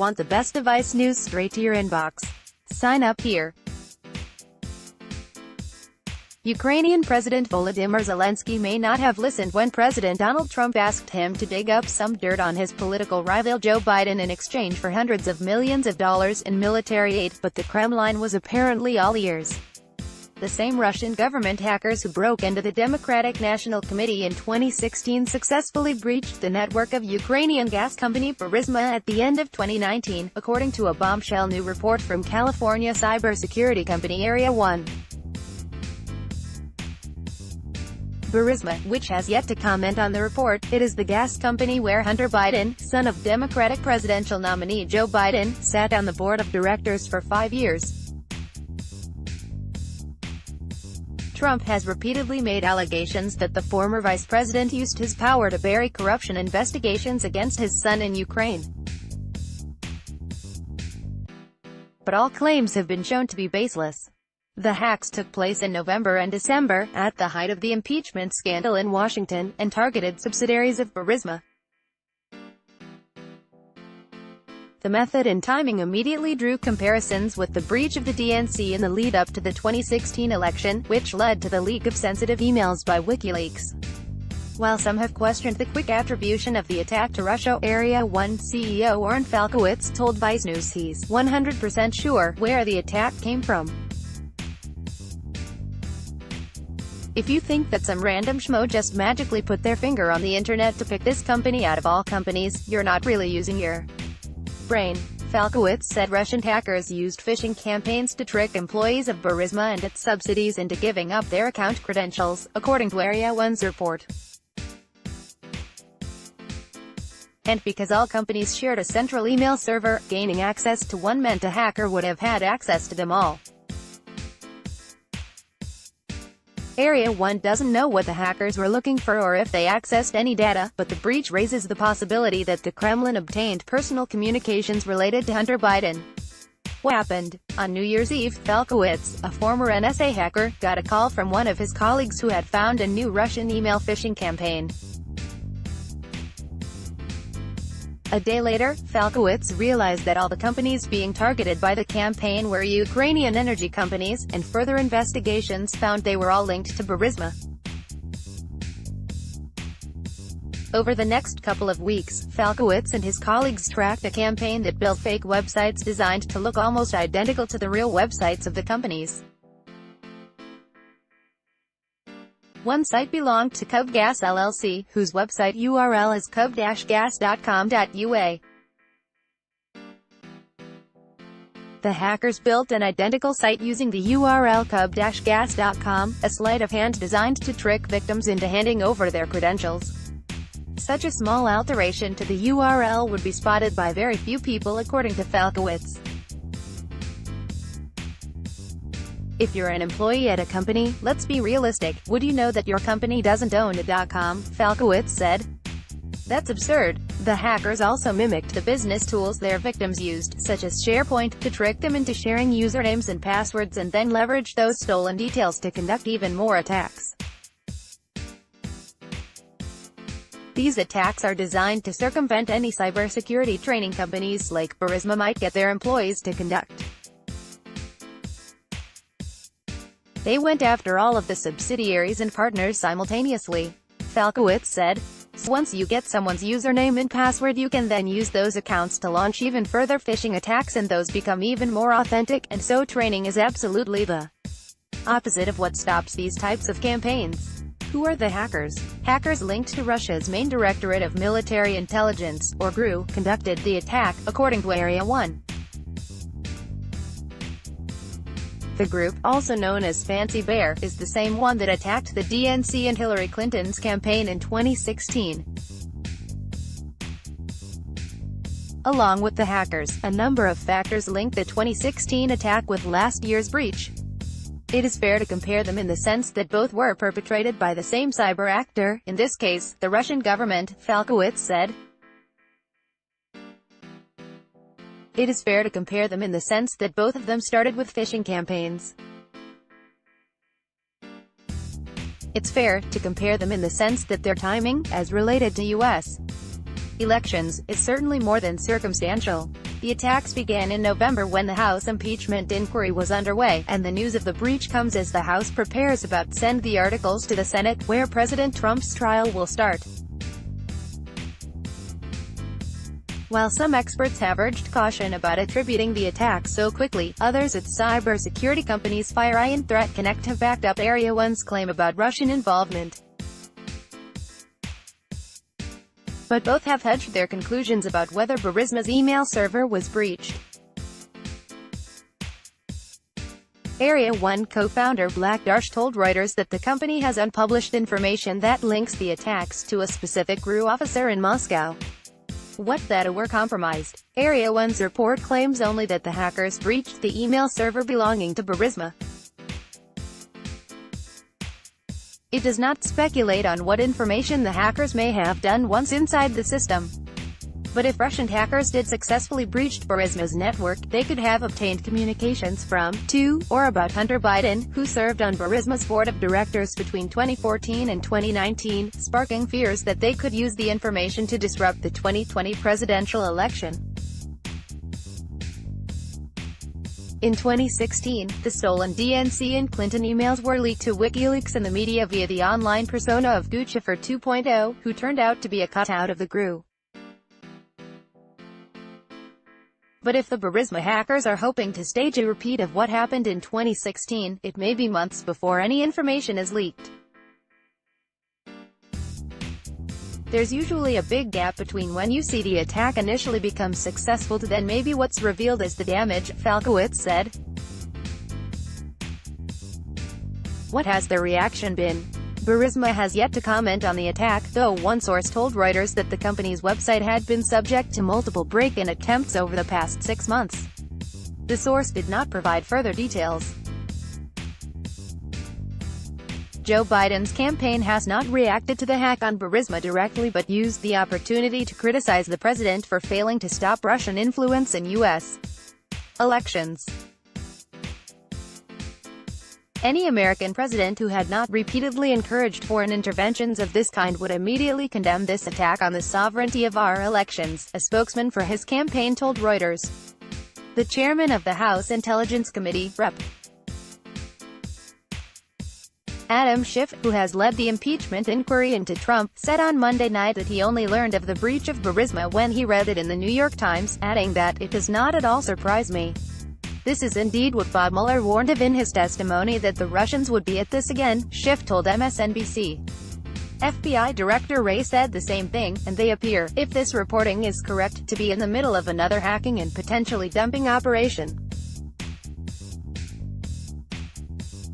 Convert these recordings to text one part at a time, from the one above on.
Want the best device news straight to your inbox? Sign up here. Ukrainian President Volodymyr Zelensky may not have listened when President Donald Trump asked him to dig up some dirt on his political rival Joe Biden in exchange for hundreds of millions of dollars in military aid, but the Kremlin was apparently all ears. The same Russian government hackers who broke into the Democratic National Committee in 2016 successfully breached the network of Ukrainian gas company Burisma at the end of 2019, according to a bombshell new report from California cybersecurity company Area 1. Burisma, which has yet to comment on the report, it is the gas company where Hunter Biden, son of Democratic presidential nominee Joe Biden, sat on the board of directors for 5 years. Trump has repeatedly made allegations that the former vice president used his power to bury corruption investigations against his son in Ukraine. But all claims have been shown to be baseless. The hacks took place in November and December, at the height of the impeachment scandal in Washington, and targeted subsidiaries of Burisma. The method and timing immediately drew comparisons with the breach of the DNC in the lead-up to the 2016 election, which led to the leak of sensitive emails by WikiLeaks. While some have questioned the quick attribution of the attack to Russia, Area 1 CEO Orrin Falkowitz told Vice News he's 100% sure where the attack came from. If you think that some random schmo just magically put their finger on the internet to pick this company out of all companies, you're not really using your brain. Falkowitz said Russian hackers used phishing campaigns to trick employees of Burisma and its subsidies into giving up their account credentials, according to Area 1's report. And because all companies shared a central email server, gaining access to one meant a hacker would have had access to them all. Area 1 doesn't know what the hackers were looking for or if they accessed any data, but the breach raises the possibility that the Kremlin obtained personal communications related to Hunter Biden. What happened? On New Year's Eve, Falkowitz, a former NSA hacker, got a call from one of his colleagues who had found a new Russian email phishing campaign. A day later, Falkowitz realized that all the companies being targeted by the campaign were Ukrainian energy companies, and further investigations found they were all linked to Burisma. Over the next couple of weeks, Falkowitz and his colleagues tracked a campaign that built fake websites designed to look almost identical to the real websites of the companies. One site belonged to Cub Gas LLC, whose website URL is cub-gas.com.ua. The hackers built an identical site using the URL cub-gas.com, a sleight of hand designed to trick victims into handing over their credentials. Such a small alteration to the URL would be spotted by very few people, according to Falkowitz. If you're an employee at a company, let's be realistic, would you know that your company doesn't own a .com, Falkowitz said. That's absurd. The hackers also mimicked the business tools their victims used, such as SharePoint, to trick them into sharing usernames and passwords and then leverage those stolen details to conduct even more attacks. These attacks are designed to circumvent any cybersecurity training companies like Burisma might get their employees to conduct. They went after all of the subsidiaries and partners simultaneously, Falkowitz said. So once you get someone's username and password, you can then use those accounts to launch even further phishing attacks, and those become even more authentic, and so training is absolutely the opposite of what stops these types of campaigns. Who are the hackers? Hackers linked to Russia's main Directorate of Military Intelligence, or GRU, conducted the attack, according to Area 1. The group, also known as Fancy Bear, is the same one that attacked the DNC and Hillary Clinton's campaign in 2016. Along with the hackers, a number of factors link the 2016 attack with last year's breach. It is fair to compare them in the sense that both were perpetrated by the same cyber actor, in this case, the Russian government, Falkowitz said. It is fair to compare them in the sense that both of them started with phishing campaigns. It's fair to compare them in the sense that their timing, as related to U.S. elections, is certainly more than circumstantial. The attacks began in November when the House impeachment inquiry was underway, and the news of the breach comes as the House prepares about send the articles to the Senate, where President Trump's trial will start. While some experts have urged caution about attributing the attack so quickly, others at cybersecurity companies FireEye and Threat Connect have backed up Area 1's claim about Russian involvement. But both have hedged their conclusions about whether Burisma's email server was breached. Area 1 co-founder Black Darsh told Reuters that the company has unpublished information that links the attacks to a specific GRU officer in Moscow. What data were compromised? Area 1's report claims only that the hackers breached the email server belonging to Burisma. It does not speculate on what information the hackers may have done once inside the system. But if Russian hackers did successfully breach Burisma's network, they could have obtained communications from, to, or about Hunter Biden, who served on Burisma's board of directors between 2014 and 2019, sparking fears that they could use the information to disrupt the 2020 presidential election. In 2016, the stolen DNC and Clinton emails were leaked to WikiLeaks and the media via the online persona of Guccifer 2.0, who turned out to be a cutout of the GRU. But if the Burisma hackers are hoping to stage a repeat of what happened in 2016, it may be months before any information is leaked. There's usually a big gap between when you see the attack initially become successful to then maybe what's revealed as the damage, Falkowitz said. What has their reaction been? Burisma has yet to comment on the attack, though one source told Reuters that the company's website had been subject to multiple break-in attempts over the past 6 months. The source did not provide further details. Joe Biden's campaign has not reacted to the hack on Burisma directly but used the opportunity to criticize the president for failing to stop Russian influence in U.S. elections. Any American president who had not repeatedly encouraged foreign interventions of this kind would immediately condemn this attack on the sovereignty of our elections, a spokesman for his campaign told Reuters. The chairman of the House Intelligence Committee, Rep. Adam Schiff, who has led the impeachment inquiry into Trump, said on Monday night that he only learned of the breach of Burisma when he read it in the New York Times, adding that, "It does not at all surprise me. This is indeed what Bob Mueller warned of in his testimony that the Russians would be at this again," Schiff told MSNBC. FBI Director Wray said the same thing, and they appear, if this reporting is correct, to be in the middle of another hacking and potentially dumping operation.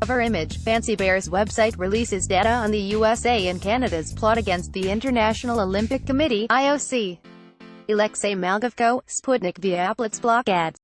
Cover image. Fancy Bear's website releases data on the USA and Canada's plot against the International Olympic Committee, IOC. Alexei Malgovko, Sputnik via applets block ads.